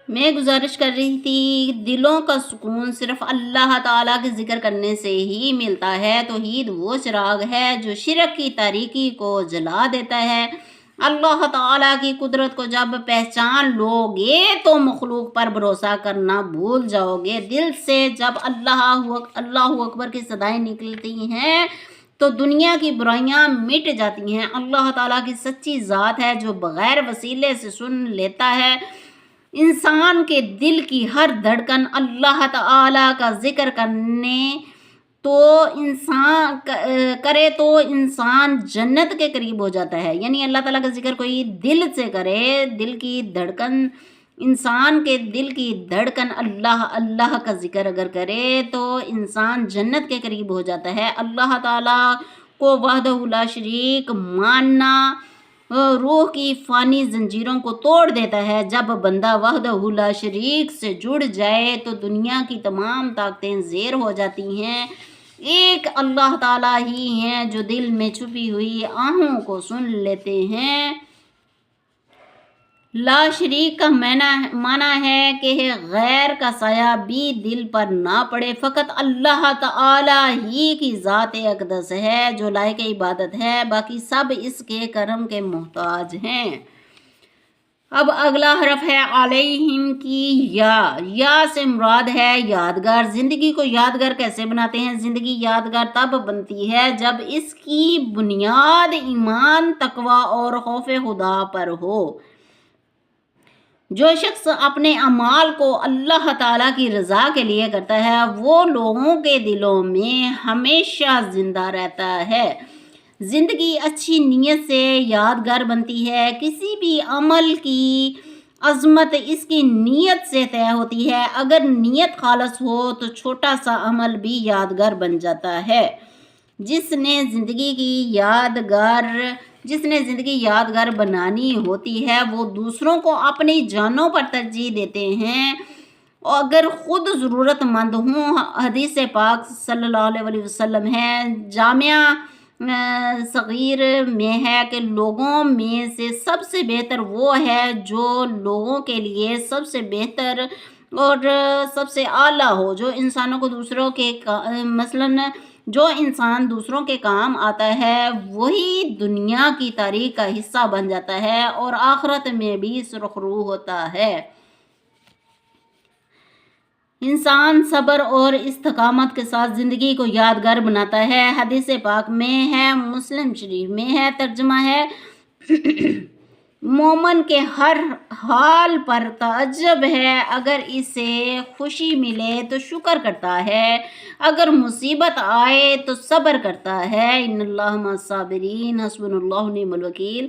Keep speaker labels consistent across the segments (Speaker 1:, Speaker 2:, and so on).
Speaker 1: میں گزارش کر رہی تھی، دلوں کا سکون صرف اللہ تعالیٰ کے ذکر کرنے سے ہی ملتا ہے۔ توحید وہ چراغ ہے جو شرک کی تاریکی کو جلا دیتا ہے۔ اللہ تعالیٰ کی قدرت کو جب پہچان لو گے تو مخلوق پر بھروسہ کرنا بھول جاؤ گے۔ دل سے جب اللہ اکبر کی صدائیں نکلتی ہیں تو دنیا کی برائیاں مٹ جاتی ہیں۔ اللہ تعالیٰ کی سچی ذات ہے جو بغیر وسیلے سے سن لیتا ہے۔ انسان کے دل کی ہر دھڑکن اللہ تعالیٰ کا ذکر کرے تو انسان جنت کے قریب ہو جاتا ہے۔ یعنی اللہ تعالیٰ کا ذکر کوئی دل سے کرے، انسان کے دل کی دھڑکن اللہ کا ذکر اگر کرے تو انسان جنت کے قریب ہو جاتا ہے۔ اللہ تعالیٰ کو وحدہ لا شریک ماننا روح کی فانی زنجیروں کو توڑ دیتا ہے۔ جب بندہ وحدہ لا شریک سے جڑ جائے تو دنیا کی تمام طاقتیں زیر ہو جاتی ہیں۔ ایک اللہ تعالیٰ ہی ہیں جو دل میں چھپی ہوئی آہوں کو سن لیتے ہیں۔ لا شریک کا معنی ہے کہ غیر کا سایہ بھی دل پر نہ پڑے۔ فقط اللہ تعالیٰ ہی کی ذات اقدس ہے جو لائق عبادت ہے، باقی سب اس کے کرم کے محتاج ہیں۔ اب اگلا حرف ہے علیہم کی یا سے مراد ہے یادگار۔ زندگی کو یادگار کیسے بناتے ہیں؟ زندگی یادگار تب بنتی ہے جب اس کی بنیاد ایمان، تقوی اور خوف خدا پر ہو۔ جو شخص اپنے اعمال کو اللہ تعالیٰ کی رضا کے لیے کرتا ہے وہ لوگوں کے دلوں میں ہمیشہ زندہ رہتا ہے۔ زندگی اچھی نیت سے یادگار بنتی ہے۔ کسی بھی عمل کی عظمت اس کی نیت سے طے ہوتی ہے۔ اگر نیت خالص ہو تو چھوٹا سا عمل بھی یادگار بن جاتا ہے۔ جس نے زندگی یادگار بنانی ہوتی ہے وہ دوسروں کو اپنی جانوں پر ترجیح دیتے ہیں اگر خود ضرورت مند ہوں۔ حدیث پاک صلی اللہ علیہ وسلم ہے، جامعہ صغیر میں ہے کہ لوگوں میں سے سب سے بہتر وہ ہے جو لوگوں کے لیے سب سے بہتر اور سب سے اعلیٰ ہو۔ جو انسان دوسروں کے کام آتا ہے وہی دنیا کی تاریخ کا حصہ بن جاتا ہے اور آخرت میں بھی سرخرو ہوتا ہے۔ انسان صبر اور استقامت کے ساتھ زندگی کو یادگار بناتا ہے۔ حدیث پاک میں ہے، مسلم شریف میں ہے، ترجمہ ہے، مومن کے ہر حال پر تعجب ہے، اگر اسے خوشی ملے تو شکر کرتا ہے، اگر مصیبت آئے تو صبر کرتا ہے۔ ان اللہ مع الصابرین، حسبنا اللہ ونعم الوکیل۔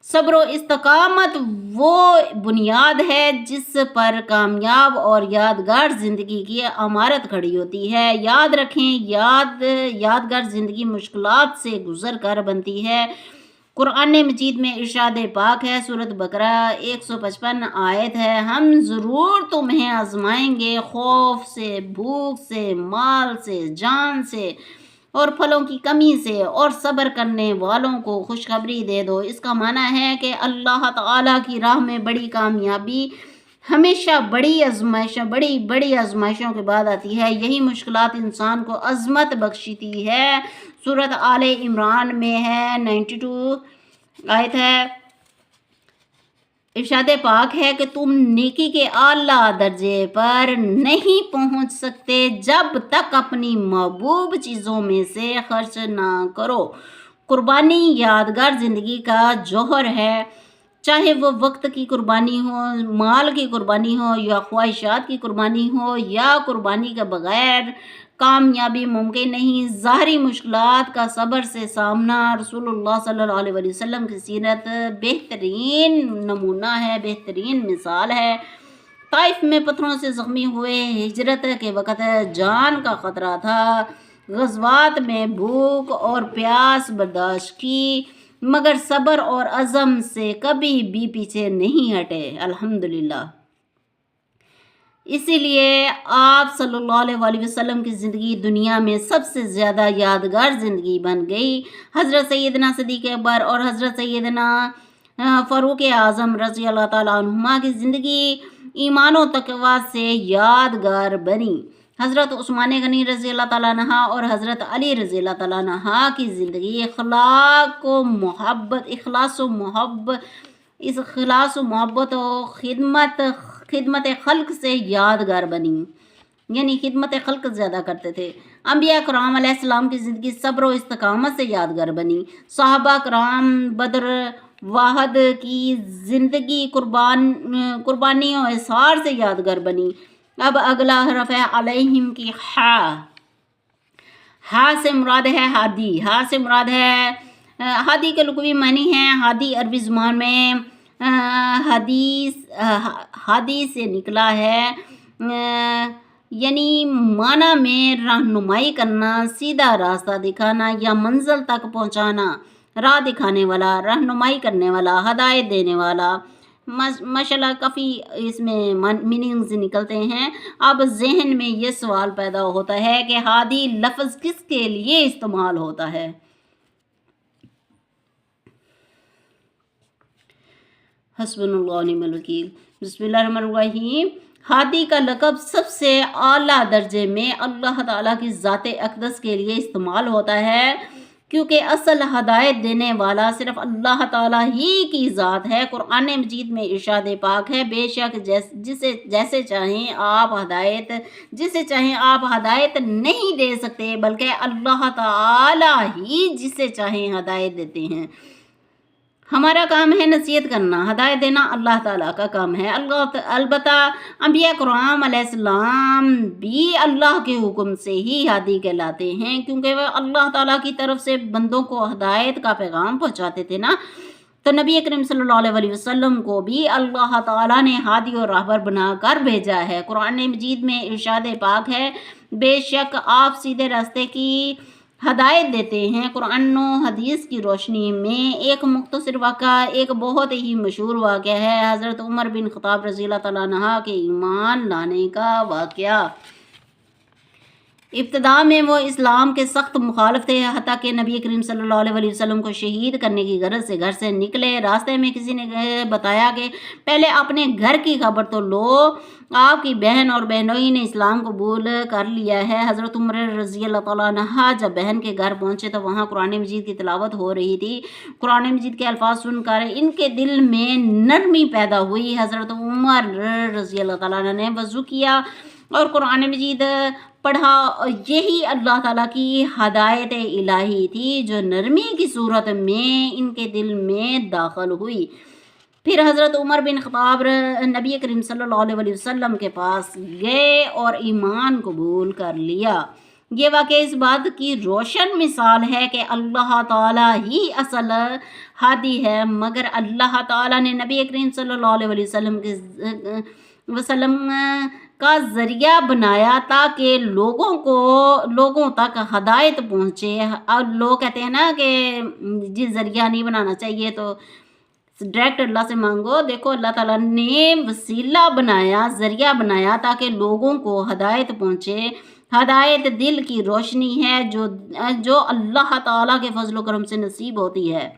Speaker 1: صبر و استقامت وہ بنیاد ہے جس پر کامیاب اور یادگار زندگی کی عمارت کھڑی ہوتی ہے۔ یاد رکھیں، یادگار زندگی مشکلات سے گزر کر بنتی ہے۔ قرآن مجید میں ارشاد پاک ہے، سورۃ بقرہ 155 آیت ہے، ہم ضرور تمہیں آزمائیں گے، خوف سے، بھوک سے، مال سے، جان سے اور پھلوں کی کمی سے، اور صبر کرنے والوں کو خوشخبری دے دو۔ اس کا معنی ہے کہ اللہ تعالیٰ کی راہ میں بڑی کامیابی ہمیشہ بڑی آزمائشوں کے بعد آتی ہے۔ یہی مشکلات انسان کو عظمت بخشتی ہے۔ سورۃ آل عمران میں ہے 92 آیت ہے، ارشاد پاک ہے کہ تم نیکی کے اعلیٰ درجے پر نہیں پہنچ سکتے جب تک اپنی محبوب چیزوں میں سے خرچ نہ کرو۔ قربانی یادگار زندگی کا جوہر ہے، چاہے وہ وقت کی قربانی ہو، مال کی قربانی ہو یا خواہشات کی قربانی ہو، یا قربانی کے بغیر کامیابی ممکن نہیں۔ ظاہری مشکلات کا صبر سے سامنا رسول اللہ صلی اللہ علیہ وسلم کی سیرت بہترین نمونہ ہے، بہترین مثال ہے۔ طائف میں پتھروں سے زخمی ہوئے، ہجرت کے وقت جان کا خطرہ تھا، غزوات میں بھوک اور پیاس برداشت کی، مگر صبر اور عزم سے کبھی بھی پیچھے نہیں ہٹے، الحمدللہ۔ اسی لیے آپ صلی اللہ علیہ وسلم کی زندگی دنیا میں سب سے زیادہ یادگار زندگی بن گئی۔ حضرت سیدنا صدیق اکبر اور حضرت سیدنا فاروق اعظم رضی اللہ تعالیٰ عنہما کی زندگی ایمان و تقوی سے یادگار بنی۔ حضرت عثمان غنی رضی اللہ تعالیٰ عنہ اور حضرت علی رضی اللہ تعالیٰ عنہ کی زندگی اخلاص و محبت و خدمت خلق سے یادگار بنی، یعنی خدمت خلق زیادہ کرتے تھے۔ انبیاء کرام علیہ السلام کی زندگی صبر و استقامت سے یادگار بنی۔ صحابہ کرام بدر واحد کی زندگی قربانی و اثار سے یادگار بنی۔ اب اگلا حرف ہے علیہم کی ہا سے مراد ہے ہادی کے لغوی معنی ہے ہادی عربی زبان میں ہادی سے نکلا ہے، یعنی معنی میں رہنمائی کرنا، سیدھا راستہ دکھانا یا منزل تک پہنچانا، راہ دکھانے والا، رہنمائی کرنے والا، ہدایت دینے والا۔ ماشاءاللہ کافی اس میں میننگز نکلتے ہیں۔ اب ذہن میں یہ سوال پیدا ہوتا ہے کہ ہادی لفظ کس کے لیے استعمال ہوتا ہے؟ حسبنا اللہ ونعم الوکیل۔ بسم اللہ الرحمن الرحیم۔ ہادی کا لقب سب سے اعلیٰ درجے میں اللہ تعالیٰ کی ذات اقدس کے لیے استعمال ہوتا ہے، کیونکہ اصل ہدایت دینے والا صرف اللہ تعالیٰ ہی کی ذات ہے۔ قرآن مجید میں ارشاد پاک ہے، بے شک جسے چاہیں آپ ہدایت نہیں دے سکتے، بلکہ اللہ تعالیٰ ہی جسے چاہیں ہدایت دیتے ہیں۔ ہمارا کام ہے نصیحت کرنا، ہدایت دینا اللہ تعالیٰ کا کام ہے۔ البتہ انبیاء کرام علیہ السلام بھی اللہ کے حکم سے ہی ہادی کہلاتے ہیں، کیونکہ وہ اللہ تعالیٰ کی طرف سے بندوں کو ہدایت کا پیغام پہنچاتے تھے نا۔ تو نبی کریم صلی اللہ علیہ وسلم کو بھی اللہ تعالیٰ نے ہادی اور راہبر بنا کر بھیجا ہے۔ قرآن مجید میں ارشاد پاک ہے، بے شک آپ سیدھے راستے کی ہدایت دیتے ہیں۔ قرآن و حدیث کی روشنی میں ایک مختصر واقعہ، ایک بہت ہی مشہور واقعہ ہے حضرت عمر بن خطاب رضی اللہ تعالیٰ عنہ کے ایمان لانے کا واقعہ۔ ابتدا میں وہ اسلام کے سخت مخالف تھے، حتیٰ کہ نبی کریم صلی اللہ علیہ وسلم کو شہید کرنے کی غرض سے گھر سے نکلے۔ راستے میں کسی نے بتایا کہ پہلے اپنے گھر کی خبر تو لو، آپ کی بہن اور بہنوئی نے اسلام قبول کر لیا ہے۔ حضرت عمر رضی اللہ تعالیٰ عنہ جب بہن کے گھر پہنچے تو وہاں قرآن مجید کی تلاوت ہو رہی تھی۔ قرآن مجید کے الفاظ سن کر ان کے دل میں نرمی پیدا ہوئی۔ حضرت عمر رضی اللہ تعالیٰ عنہ نے وضو کیا اور قرآن مجید پڑھا۔ یہی اللہ تعالیٰ کی ہدایت الہی تھی جو نرمی کی صورت میں ان کے دل میں داخل ہوئی۔ پھر حضرت عمر بن خطاب نبی کریم صلی اللہ علیہ وسلم کے پاس گئے اور ایمان قبول کر لیا۔ یہ واقعہ اس بات کی روشن مثال ہے کہ اللہ تعالیٰ ہی اصل ہادی ہے، مگر اللہ تعالیٰ نے نبی کریم صلی اللہ علیہ وسلم کا ذریعہ بنایا تاکہ لوگوں تک ہدایت پہنچے۔ اور لوگ کہتے ہیں نا کہ جی ذریعہ نہیں بنانا چاہیے، تو ڈائریکٹ اللہ سے مانگو۔ دیکھو اللہ تعالیٰ نے وسیلہ بنایا، ذریعہ بنایا تاکہ لوگوں کو ہدایت پہنچے۔ ہدایت دل کی روشنی ہے جو اللہ تعالیٰ کے فضل و کرم سے نصیب ہوتی ہے۔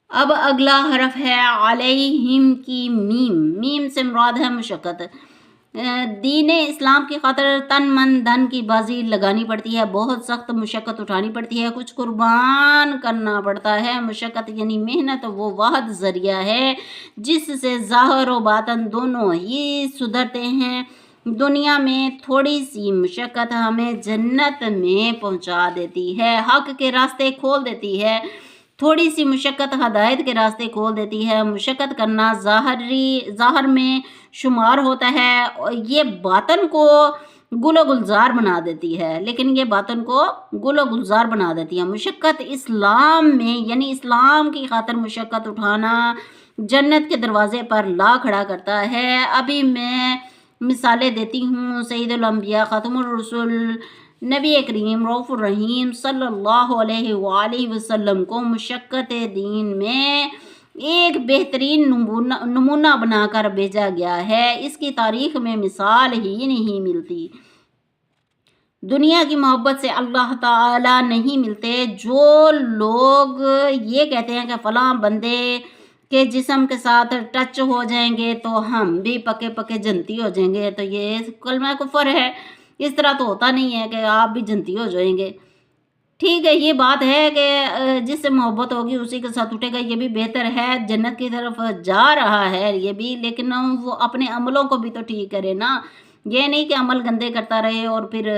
Speaker 1: اب اگلا حرف ہے علیہم کی میم سے مراد ہے مشقت۔ دین اسلام کی خاطر تن من دھن کی بازی لگانی پڑتی ہے، بہت سخت مشقت اٹھانی پڑتی ہے، کچھ قربان کرنا پڑتا ہے۔ مشقت یعنی محنت وہ واحد ذریعہ ہے جس سے ظاہر و باطن دونوں ہی سدھرتے ہیں۔ دنیا میں تھوڑی سی مشقت ہمیں جنت میں پہنچا دیتی ہے، حق کے راستے کھول دیتی ہے۔ تھوڑی سی مشقت ہدایت کے راستے کھول دیتی ہے۔ مشقت کرنا ظاہر میں شمار ہوتا ہے، یہ باطن کو گل و گلزار بنا دیتی ہے، مشقت اسلام میں یعنی اسلام کی خاطر مشقت اٹھانا جنت کے دروازے پر لا کھڑا کرتا ہے۔ ابھی میں مثالیں دیتی ہوں۔ سید الانبیاء خاتم الرسول نبی کریم رؤوف الرحیم صلی اللہ علیہ وآلہ وسلم کو مشقت دین میں ایک بہترین نمونہ بنا کر بھیجا گیا ہے۔ اس کی تاریخ میں مثال ہی نہیں ملتی۔ دنیا کی محبت سے اللہ تعالیٰ نہیں ملتے۔ جو لوگ یہ کہتے ہیں کہ فلاں بندے کہ جسم کے ساتھ ٹچ ہو جائیں گے تو ہم بھی پکے پکے جنتی ہو جائیں گے، تو یہ کلمہ کفر ہے۔ اس طرح تو ہوتا نہیں ہے کہ آپ بھی جنتی ہو جائیں گے۔ ٹھیک ہے، یہ بات ہے کہ جس سے محبت ہوگی اسی کے ساتھ اٹھے گا، یہ بھی بہتر ہے، جنت کی طرف جا رہا ہے یہ بھی، لیکن وہ اپنے عملوں کو بھی تو ٹھیک کرے نا، یہ نہیں کہ عمل گندے کرتا رہے اور پھر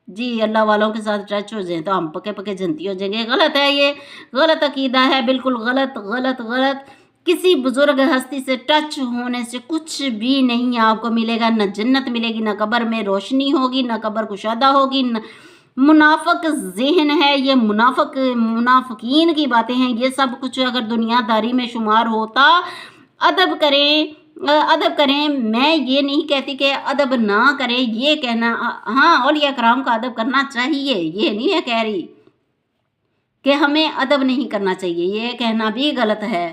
Speaker 1: جی اللہ والوں کے ساتھ ٹچ ہو جائیں تو ہم پکے پکے جنتی ہو جائیں گے۔ غلط ہے، یہ غلط عقیدہ ہے، بالکل غلط غلط غلط۔ کسی بزرگ ہستی سے ٹچ ہونے سے کچھ بھی نہیں آپ کو ملے گا، نہ جنت ملے گی، نہ قبر میں روشنی ہوگی، نہ قبر کشادہ ہوگی۔ منافق ذہن ہے یہ، منافقین کی باتیں ہیں یہ سب کچھ۔ اگر دنیا داری میں شمار ہوتا، ادب کریں، میں یہ نہیں کہتی کہ ادب نہ کریں، یہ کہنا ہاں اولیاء کرام کا ادب کرنا چاہیے، یہ نہیں ہے کہہ رہی کہ ہمیں ادب نہیں کرنا چاہیے، یہ کہنا بھی غلط ہے،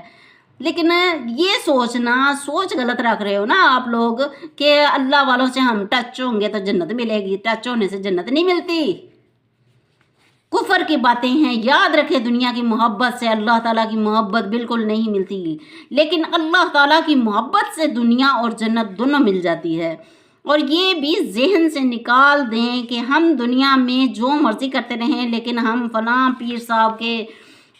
Speaker 1: لیکن یہ سوچ غلط رکھ رہے ہو نا آپ لوگ کہ اللہ والوں سے ہم ٹچ ہوں گے تو جنت ملے گی، ٹچ ہونے سے جنت نہیں ملتی، کفر کی باتیں ہیں۔ یاد رکھے دنیا کی محبت سے اللہ تعالیٰ کی محبت بالکل نہیں ملتی، لیکن اللہ تعالیٰ کی محبت سے دنیا اور جنت دونوں مل جاتی ہے۔ اور یہ بھی ذہن سے نکال دیں کہ ہم دنیا میں جو مرضی کرتے رہیں، لیکن ہم فلاں پیر صاحب کے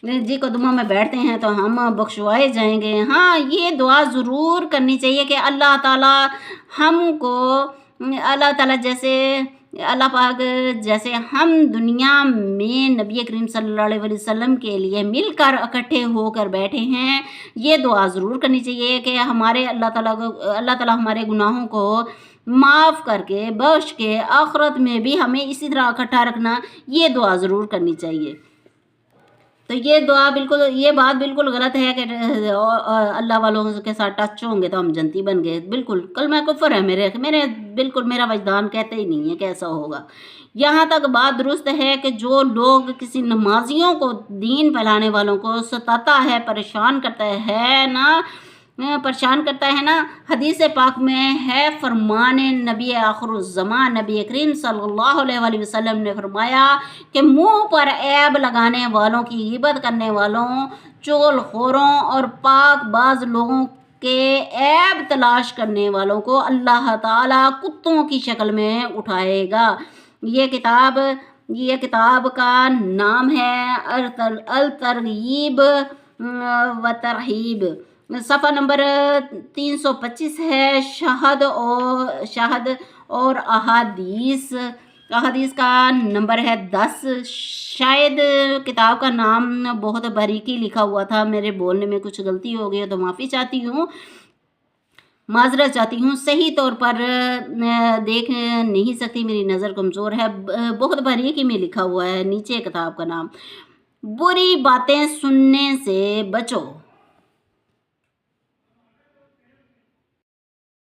Speaker 1: جی قدموں میں بیٹھتے ہیں تو ہم بخشوائے جائیں گے۔ ہاں یہ دعا ضرور کرنی چاہیے کہ اللہ تعالیٰ ہم کو، اللہ تعالیٰ جیسے اللہ پاک جیسے ہم دنیا میں نبی کریم صلی اللہ علیہ وسلم کے لیے مل کر اکٹھے ہو کر بیٹھے ہیں، یہ دعا ضرور کرنی چاہیے کہ ہمارے اللہ تعالیٰ ہمارے گناہوں کو معاف کر کے بخش کے آخرت میں بھی ہمیں اسی طرح اکٹھا رکھنا، یہ دعا ضرور کرنی چاہیے۔ تو یہ بات بالکل غلط ہے کہ اللہ والوں کے ساتھ ٹچ ہوں گے تو ہم جنتی بن گئے، بالکل کلمہ کفر ہے بالکل میرا وجدان کہتے ہی نہیں ہے کہ ایسا ہوگا۔ یہاں تک بات درست ہے کہ جو لوگ کسی نمازیوں کو، دین پھیلانے والوں کو ستاتا ہے، پریشان کرتا ہے نا، حدیث پاک میں ہے، فرمان نبی آخر الزمان نبی کریم صلی اللہ علیہ وسلم نے فرمایا کہ منہ پر عیب لگانے والوں کی غیبت کرنے والوں، چغل خوروں اور پاک باز لوگوں کے عیب تلاش کرنے والوں کو اللہ تعالیٰ کتوں کی شکل میں اٹھائے گا۔ یہ کتاب کا نام ہے الترغیب و ترہیب، صفحہ نمبر 325 ہے۔ شہد اور احادیث کا نمبر ہے 10۔ شاید کتاب کا نام بہت باریکی لکھا ہوا تھا، میرے بولنے میں کچھ غلطی ہو گئی تو معذرت چاہتی ہوں، صحیح طور پر دیکھ نہیں سکتی، میری نظر کمزور ہے، بہت باریکی میں لکھا ہوا ہے نیچے کتاب کا نام۔ بری باتیں سننے سے بچو۔